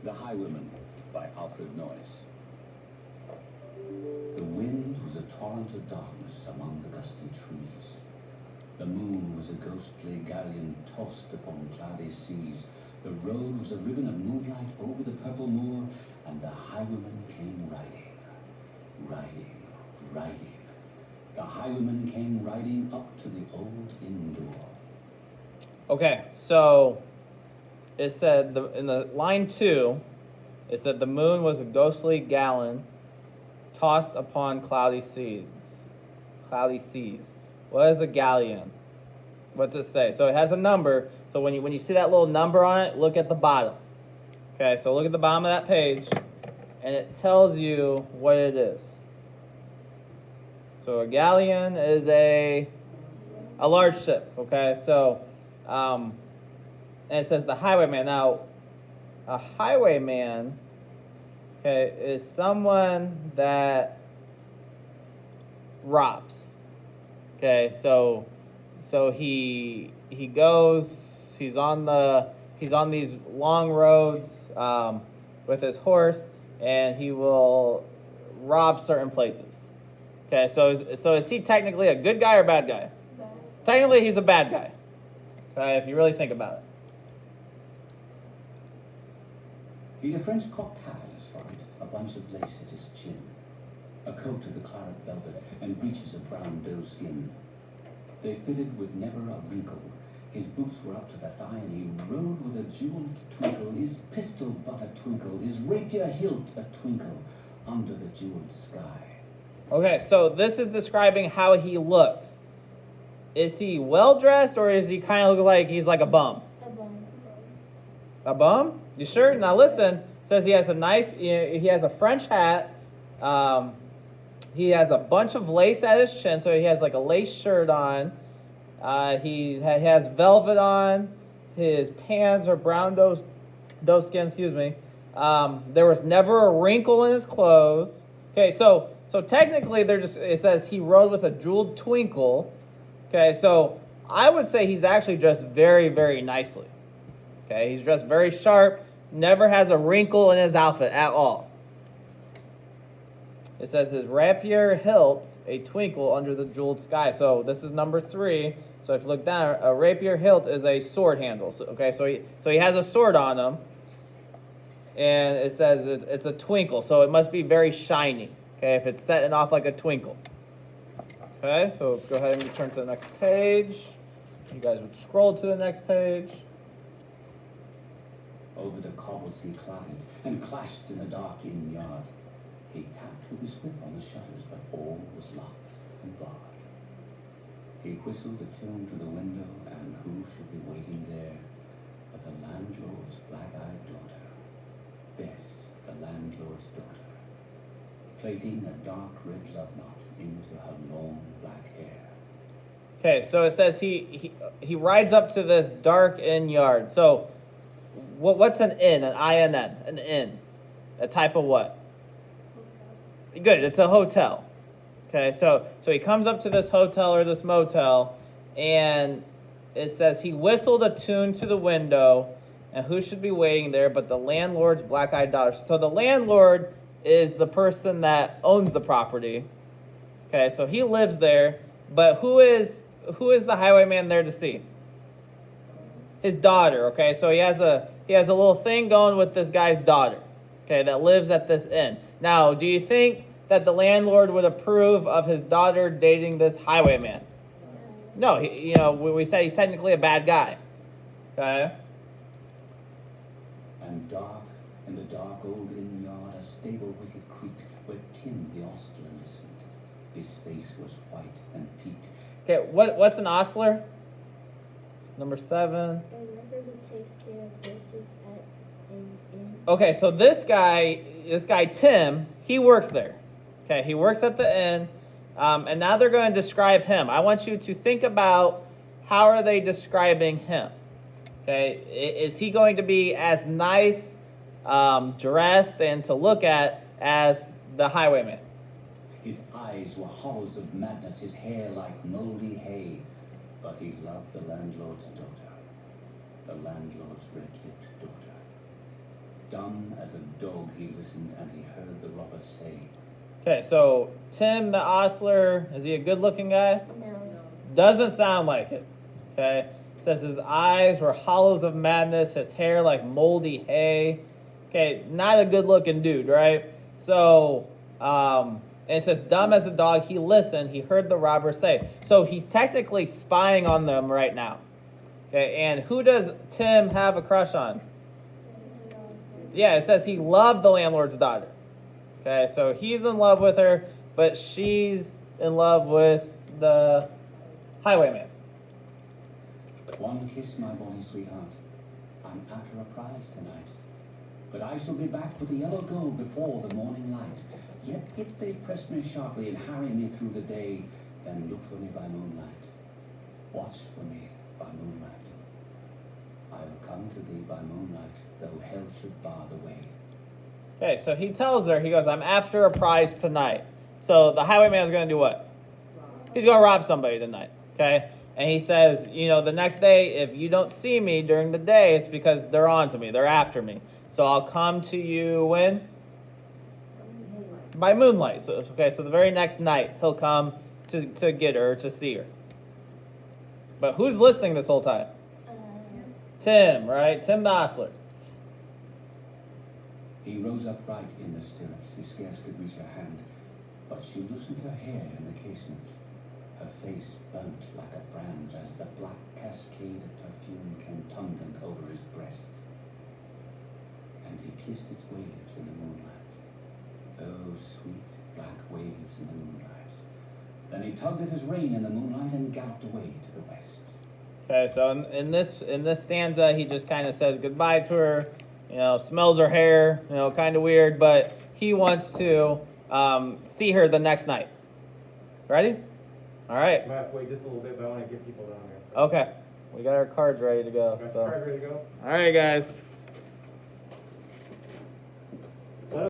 The Highwayman by Alfred Noyes. The wind was a torrent of darkness among the gusty trees. The moon was a ghostly galleon tossed upon cloudy seas. The road was a ribbon of moonlight over the purple moor, and the highwayman came riding, riding, riding. The highwayman came riding up to the old inn door. Okay, so it said in the line 2, it said the moon was a ghostly galleon tossed upon cloudy seas. Cloudy seas. What is a galleon? What's it say? So it has a number. So when you see that little number on it, look at the bottom. Okay, so look at the bottom of that page, and it tells you what it is. So a galleon is a large ship. Okay, so and it says the highwayman. Now, a highwayman, okay, is someone that robs. Okay, so he goes. He's on these long roads with his horse, and he will rob certain places. Okay, so is he technically a good guy or bad guy? Bad. Technically, he's a bad guy. Okay, if you really think about it. He'd a French cocked hat on his forehead, a bunch of lace at his chin, a coat of the claret velvet, and breeches of brown doe skin. They fitted with never a wrinkle. His boots were up to the thigh, and he rode with a jeweled twinkle, his pistol butt a twinkle, his rapier hilt a twinkle, under the jeweled sky. Okay, so this is describing how he looks. Is he well dressed, or is he kind of look like he's like a bum? A bum. A bum? You sure? Now listen. It says he has he has a French hat. He has a bunch of lace at his chin, so he has like a lace shirt on. He has velvet on. His pants are brown doe skin. Excuse me. There was never a wrinkle in his clothes. Okay, so technically it says he rode with a jeweled twinkle. Okay, so I would say he's actually dressed very, very nicely. Okay, he's dressed very sharp, never has a wrinkle in his outfit at all. It says his rapier hilt a twinkle under the jeweled sky. So this is number 3. So if you look down, a rapier hilt is a sword handle. So, okay, so he has a sword on him, and it says it's a twinkle. So it must be very shiny. Okay, if it's setting off like a twinkle. Okay, so let's go ahead and turn to the next page. You guys would scroll to the next page. Over the cobbles he clattered, and clashed in the dark inn yard. He tapped with his whip on the shutters, but all was locked and barred. He whistled a tune to the window, and who should be waiting there but the landlord's black-eyed daughter, Bess, the landlord's daughter, plaiting a dark red love knot into her long black hair. Okay, so it says he rides up to this dark inn yard. So what's an inn? An INN? An inn? A type of what? Good, it's a hotel. Okay, so he comes up to this hotel or this motel, and it says he whistled a tune to the window, and who should be waiting there but the landlord's black-eyed daughter. So the landlord is the person that owns the property. Okay, so he lives there, but who is the highwayman there to see? His daughter. Okay, so he has a little thing going with this guy's daughter. Okay, that lives at this inn. Now, do you think that the landlord would approve of his daughter dating this highwayman? No, we said he's technically a bad guy. Okay. And dark in the dark old inn yard, a stable wicket creaked, where Tim the ostler listened. His face was white and peaked. Okay, what's an ostler? Number 7. A worker who takes care of dishes at an inn. Okay, so this guy Tim, he works there. Okay, he works at the inn, and now they're going to describe him. I want you to think about how are they describing him. Okay, is he going to be as nice, dressed, and to look at as the highwayman? His eyes were hollows of madness, his hair like moldy hay. But he loved the landlord's daughter, the landlord's red-lipped daughter. Dumb as a dog, he listened, and he heard the robber say, Okay, so Tim the ostler, is he a good-looking guy? No. Doesn't sound like it. Okay, says his eyes were hollows of madness, his hair like moldy hay. Okay, not a good-looking dude, right? So, and it says dumb as a dog. He listened. He heard the robber say. So he's technically spying on them right now. Okay, and who does Tim have a crush on? Yeah, it says he loved the landlord's daughter. Okay, so he's in love with her, but she's in love with the highwayman. One kiss, my bonny sweetheart. I'm after a prize tonight. But I shall be back with the yellow gold before the morning light. Yet if they press me sharply and harry me through the day, then look for me by moonlight. Watch for me by moonlight. I'll come to thee by moonlight, though hell should bar the way. Okay, so he tells her, he goes, I'm after a prize tonight. So the highwayman's going to do what? He's going to rob somebody tonight, okay? And he says, you know, the next day, if you don't see me during the day, it's because they're on to me. They're after me. So I'll come to you when? By moonlight. So, okay, so the very next night, he'll come to get her, to see her. But who's listening this whole time? Tim, right? Tim the ostler. He rose upright in the stirrups. He scarce could reach her hand, but she loosened her hair in the casement. Her face burnt like a brand as the black cascade of perfume came tumbling over his breast. And he kissed its waves in the moonlight. Oh, sweet black waves in the moonlight. Then he tugged at his rein in the moonlight and galloped away to the west. Okay, so in this stanza, he just kind of says goodbye to her. You know, smells her hair. You know, kind of weird, but he wants to see her the next night. Ready? All right. I might have to wait just a little bit, but I want to get people down there. So. Okay. We got our cards ready to go. Got So. your card ready to go? All right, guys.